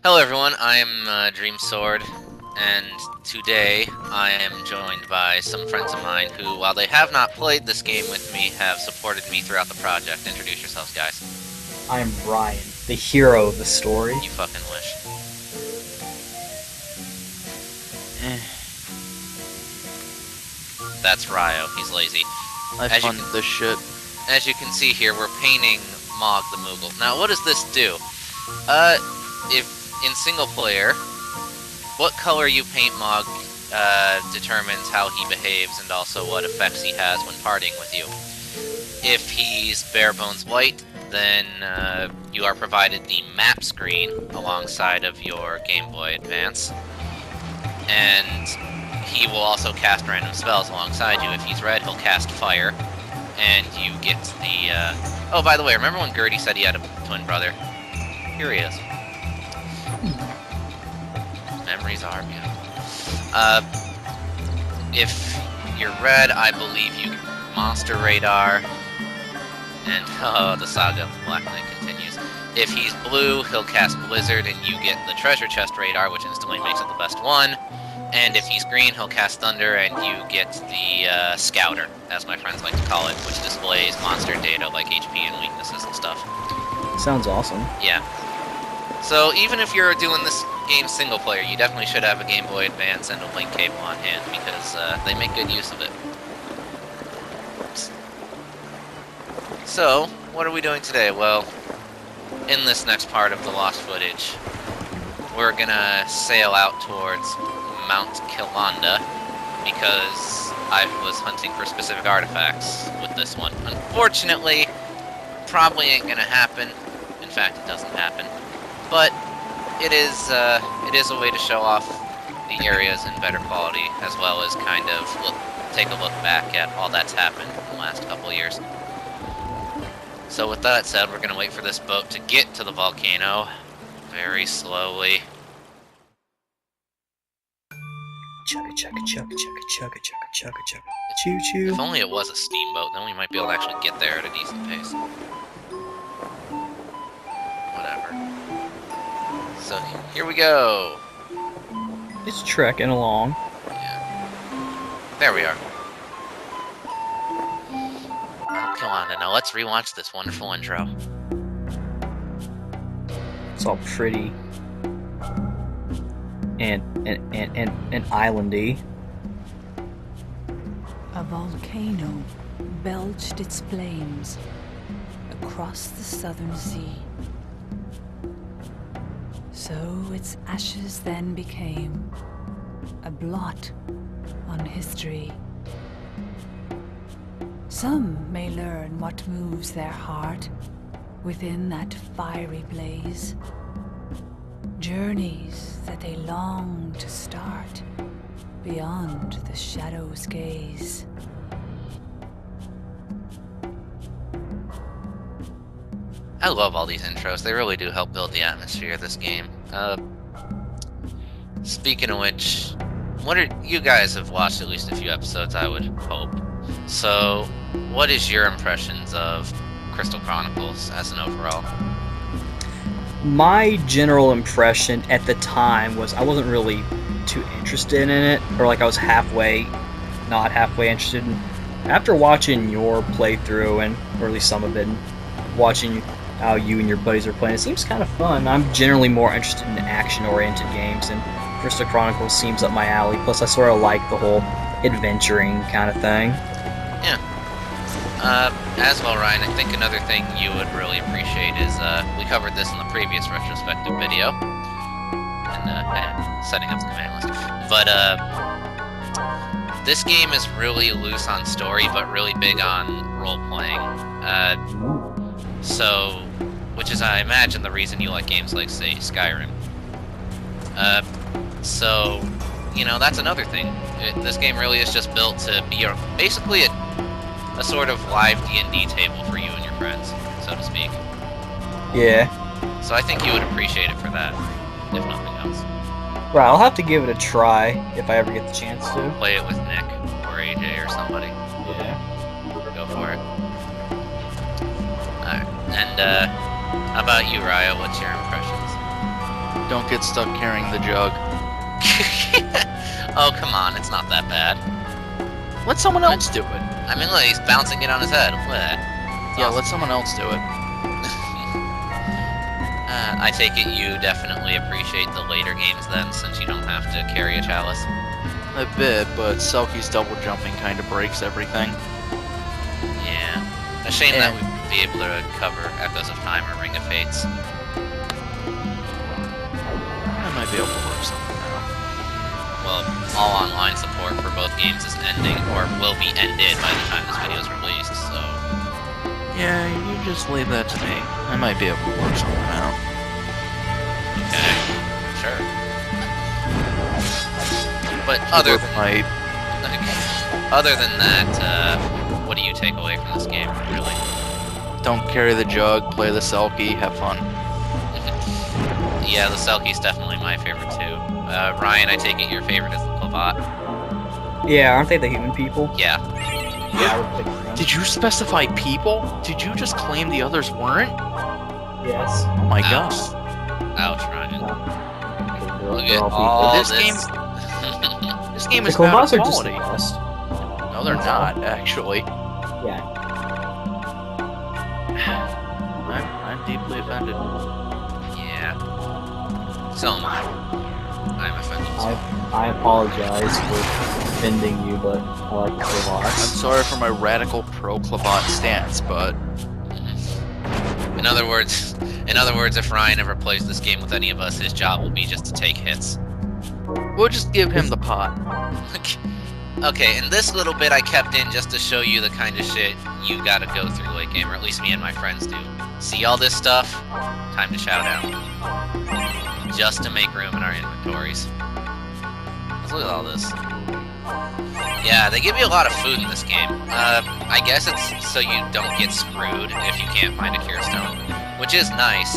Hello everyone, I'm Dream Sword, and today I am joined by some friends of mine who, while they have not played this game with me, have supported me throughout the project. Introduce yourselves, guys. I'm Brian, the hero of the story. You fucking wish. That's Ryo, he's lazy. I fund this shit. As you can see here, we're painting Mog the Moogle. Now, what does this do? If in single player, what color you paint Mog determines how he behaves and also what effects he has when partying with you. If he's bare bones white, then you are provided the map screen alongside of your Game Boy Advance. And he will also cast random spells alongside you. If he's red, he'll cast fire. And you get the... Oh, by the way, remember when Gertie said he had a twin brother? Here he is. Memories are beautiful. If you're red, I believe you Monster Radar. And, oh, the saga of the Black Knight continues. If he's blue, he'll cast Blizzard, and you get the Treasure Chest Radar, which instantly makes it the best one. And if he's green, he'll cast Thunder, and you get the Scouter, as my friends like to call it, which displays monster data like HP and weaknesses and stuff. Sounds awesome. Yeah. So even if you're doing this game single player, you definitely should have a Game Boy Advance and a link cable on hand, because they make good use of it. So, what are we doing today? Well, in this next part of the lost footage, we're gonna sail out towards Mount Kilanda, because I was hunting for specific artifacts with this one. Unfortunately, probably ain't gonna happen. In fact, it doesn't happen. But it is a way to show off the areas in better quality, as well as kind of take a look back at all that's happened in the last couple of years. So with that said, we're gonna wait for this boat to get to the volcano very slowly. Chugga chugga chugga chugga chugga chugga chugga chugga. Choo choo. If only it was a steamboat, then we might be able to actually get there at a decent pace. Whatever. So here we go. It's trekking along. Yeah. There we are. Come on, now let's rewatch this wonderful intro. It's all pretty and islandy. A volcano belched its flames across the southern sea. So its ashes then became a blot on history. Some may learn what moves their heart within that fiery blaze. Journeys that they long to start beyond the shadow's gaze. I love all these intros. They really do help build the atmosphere of this game. Speaking of which, you guys have watched at least a few episodes, I would hope. So, what is your impressions of Crystal Chronicles as an overall? My general impression at the time was I wasn't really too interested in it, or like I was not halfway interested. After watching your playthrough, or at least some of it, and watching how you and your buddies are playing, it seems kind of fun. I'm generally more interested in action-oriented games, and Crystal Chronicles seems up my alley. Plus, I sort of like the whole adventuring kind of thing. Yeah. As well, Ryan, I think another thing you would really appreciate is, we covered this in the previous retrospective video, and setting up the command list, but, this game is really loose on story, but really big on role-playing, so, which is, I imagine, the reason you like games like, say, Skyrim. So, you know, that's another thing. This game really is just built to be basically a sort of live D&D table for you and your friends, so to speak. Yeah. So I think you would appreciate it for that, if nothing else. Right, I'll have to give it a try if I ever get the chance to. Play it with Nick, or AJ, or somebody. Yeah. Go for it. Alright, and, how about you, Ryo? What's your impressions? Don't get stuck carrying the jug. Oh, come on, it's not that bad. Let someone else do it. I mean, look, he's bouncing it on his head. Look at that. Yeah, let someone else do it. I take it you definitely appreciate the later games then, since you don't have to carry a chalice. A bit, but Selkie's double jumping kind of breaks everything. Yeah. A shame that we wouldn't be able to cover Echoes of Time or Ring of Fates. I might be able to work something out. Well, all online support for both games is ending, or will be ended by the time this video is released, so... Yeah, you just leave that to me. I might be able to work something out. Okay. Sure. But other than that, what do you take away from this game, really? Don't carry the jug, play the Selkie, have fun. Yeah, the Selkie's definitely my favorite too. Ryan, I take it your favorite is the Clavat? Yeah, aren't they the human people? Yeah. Yeah, I would pick them. Did you specify people? Did you just claim the others weren't? Yes. Oh my Ouch. gosh. Ouch, Ryan. Look They're at all all This this. This game The is about Clovats are just the equality. best. No, they're not, actually. Yeah. I'm deeply offended. Yeah. So am I. I'm offended. I apologize for offending you, but I like the I'm Clovats. sorry for my radical pro-Clavat stance, but In other words, if Ryan ever plays this game with any of us, his job will be just to take hits. we'll just give him the pot. Okay, and this little bit I kept in just to show you the kind of shit you gotta go through late game, or at least me and my friends do. See all this stuff? Time to shout out. Just to make room in our inventories. Let's look at all this. Yeah, they give you a lot of food in this game. I guess it's so you don't get screwed if you can't find a cure stone, which is nice.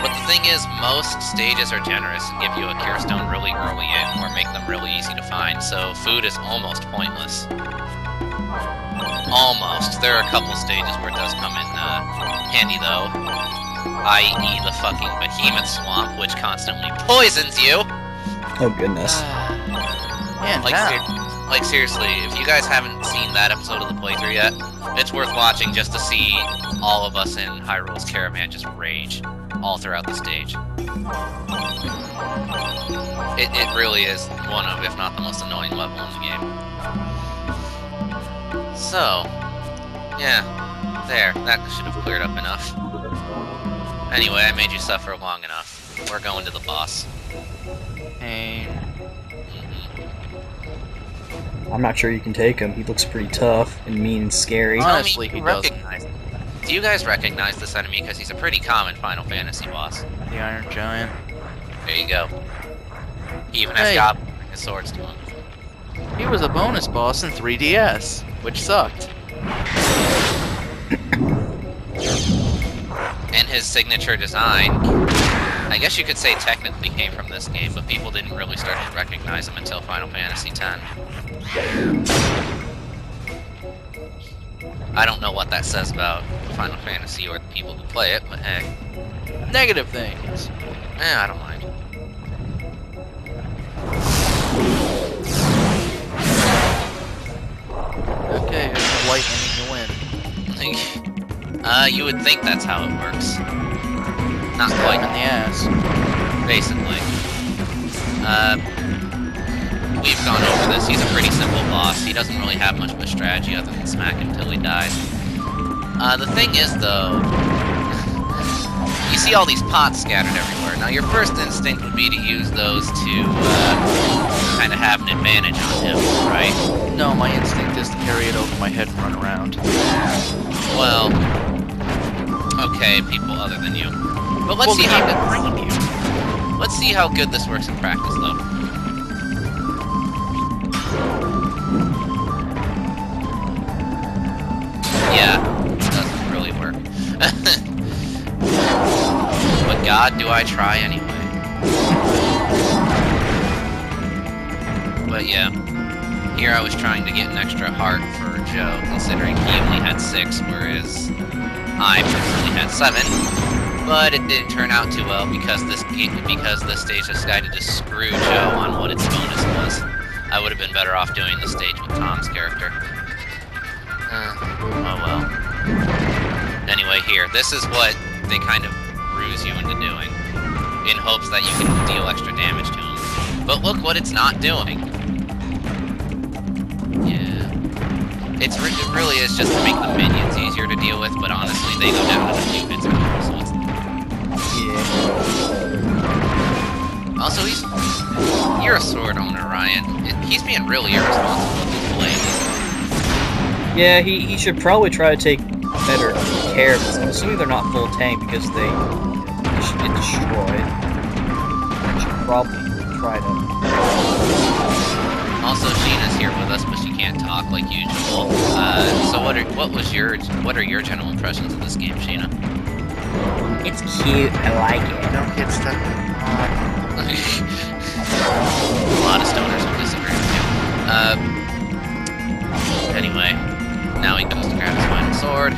But the thing is, most stages are generous and give you a cure stone really early in, or make them really easy to find, so food is almost pointless. Almost. There are a couple stages where it does come in handy, though. I.e. the fucking behemoth swamp, which constantly poisons you! Oh goodness. Man, Like seriously, if you guys haven't seen that episode of the playthrough yet, it's worth watching just to see all of us in Hyrule's caravan just rage all throughout the stage. It really is one of, if not the most annoying level in the game. So, yeah, there, that should have cleared up enough. Anyway, I made you suffer long enough. We're going to the boss. Hey, I'm not sure you can take him. He looks pretty tough and mean and scary. Honestly, he doesn't. recognize. Do you guys recognize this enemy? Because he's a pretty common Final Fantasy boss. the Iron Giant. There you go. He even has Hey. goblins bring his swords to him. He was a bonus boss in 3DS, which sucked. And his signature design, I guess you could say technically came from this game, but people didn't really start to recognize him until Final Fantasy X. I don't know what that says about Final Fantasy or the people who play it, but hey. Negative things. I don't mind. Okay, there's the lightning in the wind. You would think that's how it works. Not In quite, the ass. basically. We've gone over this. He's a pretty simple boss. He doesn't really have much of a strategy other than smack him till he dies. The thing is, though, you see all these pots scattered everywhere. Now, your first instinct would be to use those to kind of have an advantage on him, right? No, my instinct is to carry it over my head and run around. Well, okay, people other than you. But let's see how let's see how good this works in practice, though. Yeah, it doesn't really work. But God, do I try anyway. But yeah, here I was trying to get an extra heart for Joe, considering he only had 6, whereas I personally had 7. But it didn't turn out too well because this stage decided to screw Joe on what its bonus was. I would have been better off doing the stage with Tom's character. Oh well. Anyway, here. This is what they kind of ruse you into doing, in hopes that you can deal extra damage to them. But look what it's not doing. Yeah. It really is just to make the minions easier to deal with, but honestly, they go down to the few hits anyway, so it's... Yeah. Also, you're a sword owner, Ryan. He's being really irresponsible with his blades. Yeah, he should probably try to take better care of this. I'm assuming they're not full tank because they should get destroyed. I should probably try to... Also, Sheena's here with us, but she can't talk like usual. So what are your general impressions of this game, Sheena? It's cute. I like it. Don't get stuck. A lot of stoners will disagree with you. Anyway, now he goes to grab his final sword.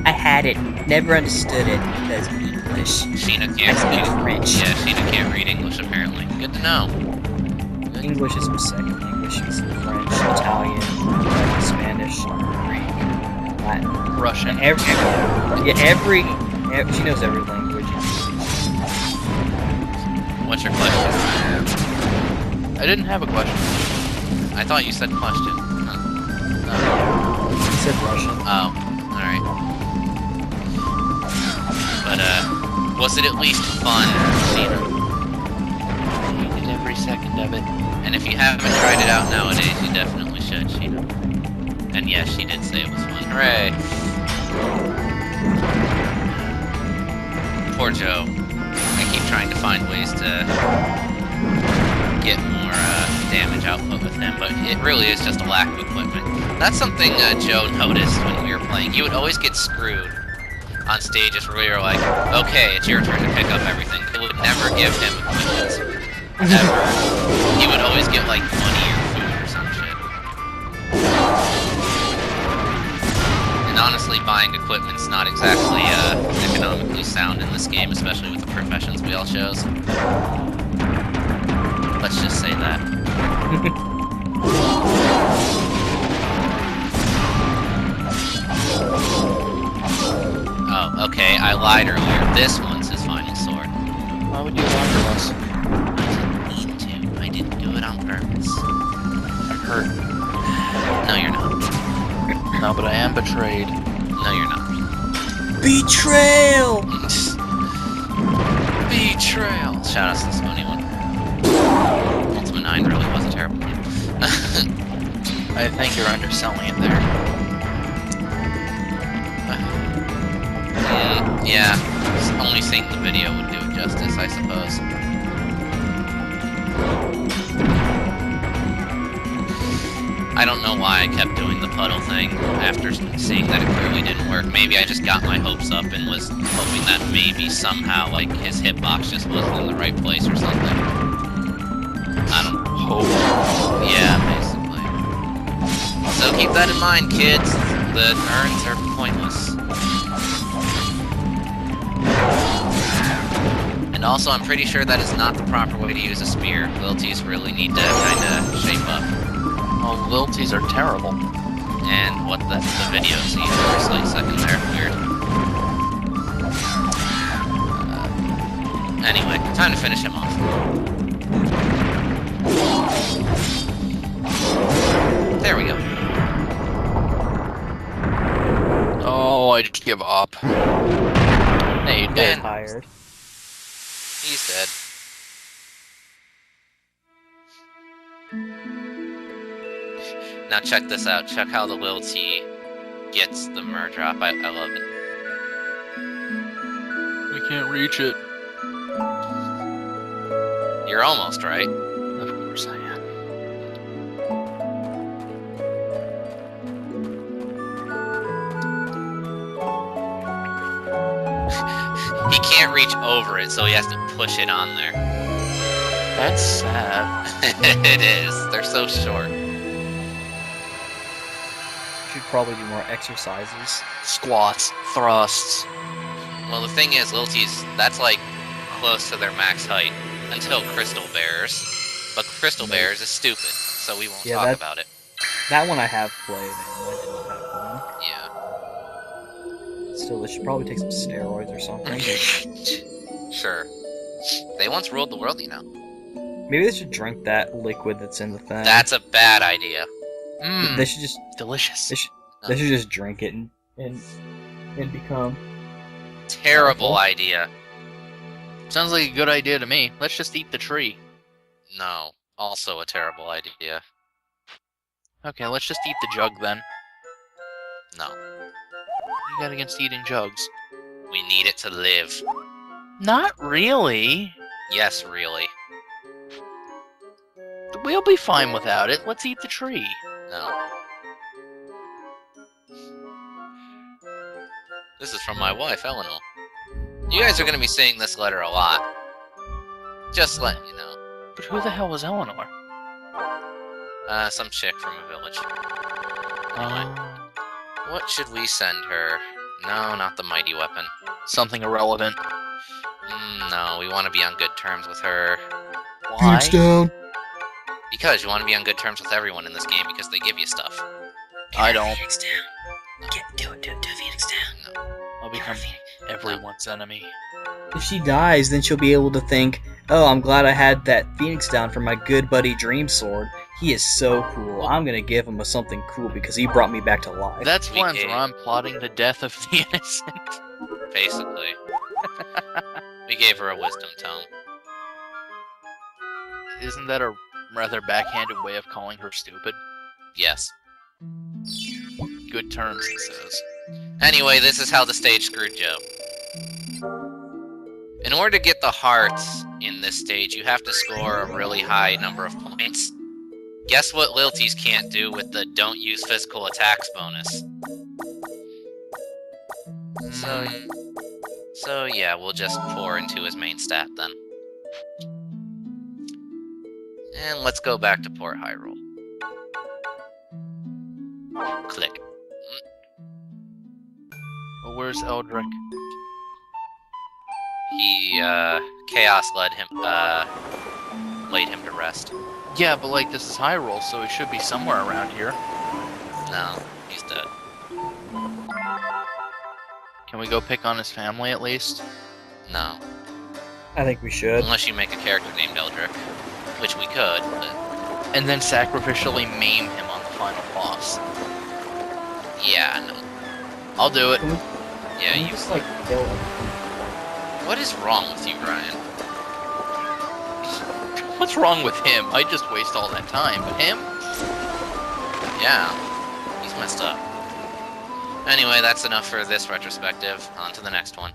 I had it. Never understood it because English. Sheena can't read French. Yeah, Sheena can't read English apparently. Good to know. Good. English is her second language. She's French, Italian, Spanish, Greek, Latin, Russian. She knows every language. What's your question? I didn't have a question. I thought you said question. Huh. She said Russian. Oh, alright. But, was it at least fun, Sheena? I hated every second of it. And if you haven't tried it out nowadays, you definitely should, Sheena. And yes, she did say it was fun. Hooray! Poor Joe. I keep trying to find ways to get more damage output with him, but it really is just a lack of equipment. That's something Joe noticed when we were playing. He would always get screwed on stages where we were like, okay, it's your turn to pick up everything. It would never give him equipment. Ever. He would always get, like, money or food or some shit. And honestly, buying equipment's not exactly economically sound in this game, especially with the professions we all chose. Let's just say that. Oh, okay, I lied earlier. This one's his final sword. Why would you lie to us? I didn't mean to. I didn't do it on purpose. I'm hurt. No, you're not. No, but I am betrayed. No, you're not. Betrayal! Betrayal! Shout out to the Sony one. Ultima 9 really was a terrible game. I think you're underselling it there. Yeah, only seeing the video would do it justice, I suppose. I don't know why I kept doing the puddle thing after seeing that it clearly didn't work. Maybe I just got my hopes up and was hoping that maybe somehow, like, his hitbox just wasn't in the right place or something. I don't hope. Yeah, basically. So keep that in mind, kids. The urns are pointless. And also, I'm pretty sure that is not the proper way to use a spear. Lilties really need to kind of shape up. Oh, lilties are terrible. And what the video scene for a slight second there. Weird. Anyway, time to finish him off. There we go. Oh, I just give up. Hey, you did. Tired. He's dead. Now check this out. Check how the Lil T gets the mer drop. I love it. We can't reach it. You're almost right. Of course I am. He can't reach over it, so he has to push it on there. That's sad. It is. They're so short. Should probably do more exercises. Squats, thrusts. Well, the thing is, Lilties, that's like close to their max height until Crystal Bears. But Crystal Bears is stupid, so we won't talk about it. That one I have played, and I did not have fun. Yeah. Still, they should probably take some steroids or something. Sure. They once ruled the world, you know. Maybe they should drink that liquid that's in the thing. That's a bad idea. They should just Delicious. They should just drink it and become Terrible powerful. idea. Sounds like a good idea to me. Let's just eat the tree. No. Also a terrible idea. Okay, let's just eat the jug then. No. What do you got against eating jugs? We need it to live. Not really. Yes, really. We'll be fine without it. Let's eat the tree. No. This is from my wife, Eleanor. You guys are going to be seeing this letter a lot. Just letting you know. But who the hell was Eleanor? Some chick from a village. Anyway, what should we send her? No, not the mighty weapon. Something irrelevant. No, we want to be on good terms with her. Why? down. Because you want to be on good terms with everyone in this game because they give you stuff. I don't. Phoenix down. Do Phoenix down. No. I'll become everyone's enemy. If she dies, then she'll be able to think, oh, I'm glad I had that Phoenix down for my good buddy Dream Sword. He is so cool. I'm gonna give him something cool because he brought me back to life. That's We plans gave- where I'm plotting the death of the innocent. Basically. We gave her a wisdom tome. Isn't that a rather backhanded way of calling her stupid? Yes. Good terms, it says. Anyway, this is how the stage screwed Joe. In order to get the hearts in this stage, you have to score a really high number of points. Guess what Lilties can't do with the don't use physical attacks bonus? So yeah, we'll just pour into his main stat then. And let's go back to Port Hyrule. Click. Well, where's Eldrick? He, Chaos laid him to rest. Yeah, but like this is Hyrule, so he should be somewhere around here. No, he's dead. Can we go pick on his family at least? No. I think we should. Unless you make a character named Eldrick. Which we could, but And then sacrificially maim him on the final boss. yeah, no. I'll do it. Yeah, Can we you. just like kill him? What is wrong with you, Brian? What's wrong with him? I just waste all that time. But him? Yeah, he's messed up. Anyway, that's enough for this retrospective. On to the next one.